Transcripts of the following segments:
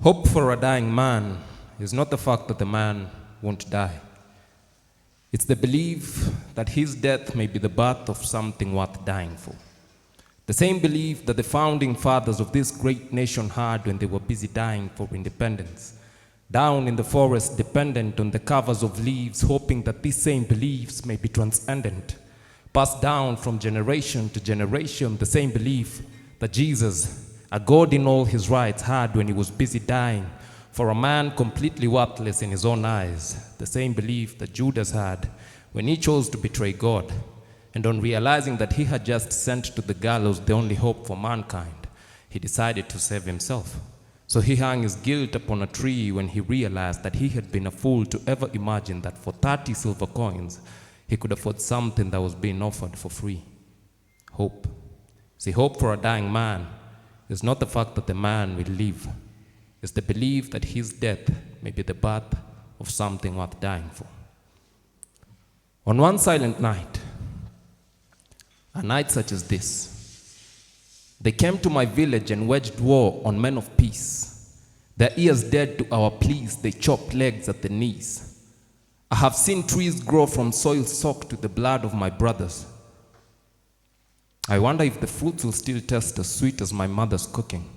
Hope for a dying man is not the fact that the man won't die. It's the belief that his death may be the birth of something worth dying for. The same belief that the founding fathers of this great nation had when they were busy dying for independence. Down in the forest, dependent on the covers of leaves, hoping that these same beliefs may be transcendent. Passed down from generation to generation, the same belief that Jesus, a God in all his rights, had when he was busy dying for a man completely worthless in his own eyes. The same belief that Judas had when he chose to betray God, and on realizing that he had just sent to the gallows the only hope for mankind, he decided to save himself. So he hung his guilt upon a tree when he realized that he had been a fool to ever imagine that for 30 silver coins, he could afford something that was being offered for free. Hope. See, hope for a dying man is not the fact that the man will live. It's the belief that his death may be the birth of something worth dying for. On one silent night, a night such as this, they came to my village and waged war on men of peace. Their ears dead to our pleas, they chopped legs at the knees. I have seen trees grow from soil soaked to the blood of my brothers. I wonder if the fruits will still taste as sweet as my mother's cooking.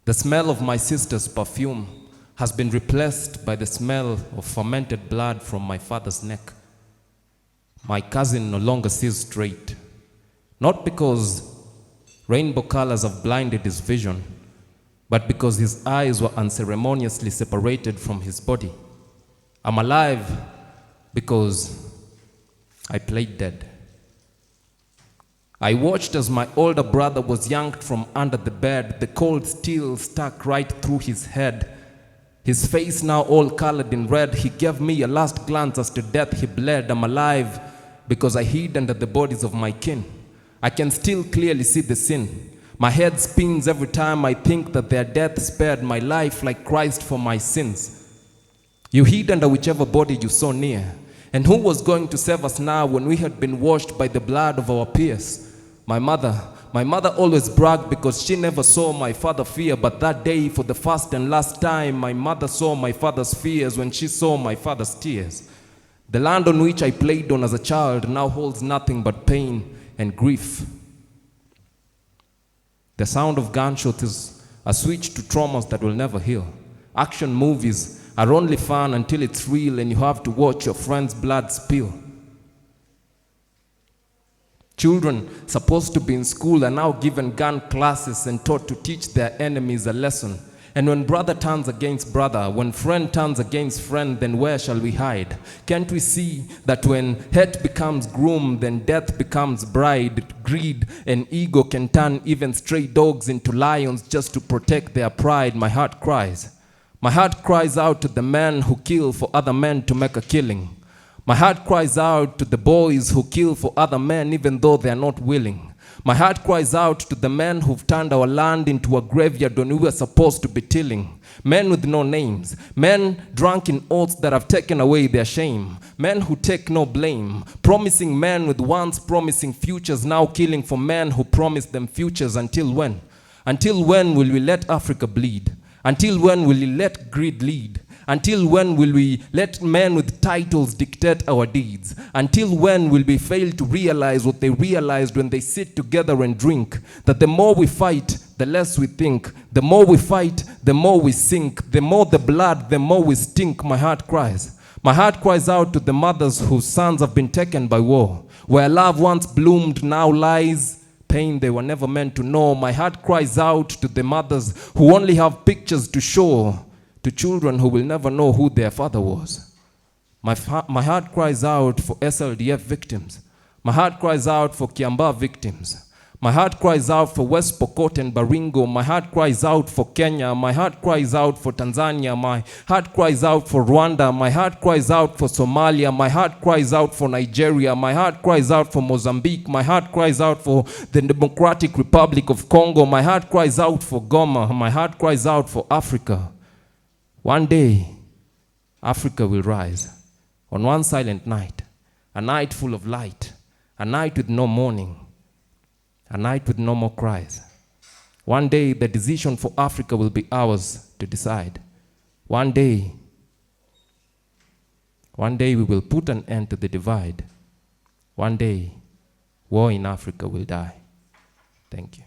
The smell of my sister's perfume has been replaced by the smell of fermented blood from my father's neck. My cousin no longer sees straight, not because rainbow colors have blinded his vision, but because his eyes were unceremoniously separated from his body. I'm alive because I played dead. I watched as my older brother was yanked from under the bed, the cold steel stuck right through his head. His face now all colored in red, he gave me a last glance as to death he bled. I'm alive because I hid under the bodies of my kin. I can still clearly see the sin. My head spins every time I think that their death spared my life like Christ for my sins. You hid under whichever body you saw near. And who was going to save us now when we had been washed by the blood of our peers? My mother always bragged because she never saw my father fear, but that day, for the first and last time, my mother saw my father's fears when she saw my father's tears. The land on which I played on as a child now holds nothing but pain and grief. The sound of gunshots is a switch to traumas that will never heal. Action movies are only fun until it's real and you have to watch your friend's blood spill. Children supposed to be in school are now given gun classes and taught to teach their enemies a lesson. And when brother turns against brother, when friend turns against friend, then where shall we hide? Can't we see that when hate becomes groom, then death becomes bride? Greed and ego can turn even stray dogs into lions just to protect their pride. My heart cries. My heart cries out to the men who kill for other men to make a killing. My heart cries out to the boys who kill for other men even though they are not willing. My heart cries out to the men who've turned our land into a graveyard when we were supposed to be tilling. Men with no names, men drunk in oaths that have taken away their shame, men who take no blame, promising men with once promising futures, now killing for men who promised them futures. Until when? Until when will we let Africa bleed? Until when will we let greed lead? Until when will we let men with titles dictate our deeds? Until when will we fail to realize what they realized when they sit together and drink? That the more we fight, the less we think. The more we fight, the more we sink. The more the blood, the more we stink. My heart cries. My heart cries out to the mothers whose sons have been taken by war. Where love once bloomed now lies pain they were never meant to know. My heart cries out to the mothers who only have pictures to show to children who will never know who their father was. My heart cries out for SLDF victims. My heart cries out for Kiambaa victims. My heart cries out for West Pokot and Baringo. My heart cries out for Kenya. My heart cries out for Tanzania. My heart cries out for Rwanda. My heart cries out for Somalia. My heart cries out for Nigeria. My heart cries out for Mozambique. My heart cries out for the Democratic Republic of Congo. My heart cries out for Goma. My heart cries out for Africa. One day, Africa will rise on one silent night, a night full of light, a night with no mourning, a night with no more cries, One day, the decision for Africa will be ours to decide. One day we will put an end to the divide. One day, war in Africa will die. Thank you.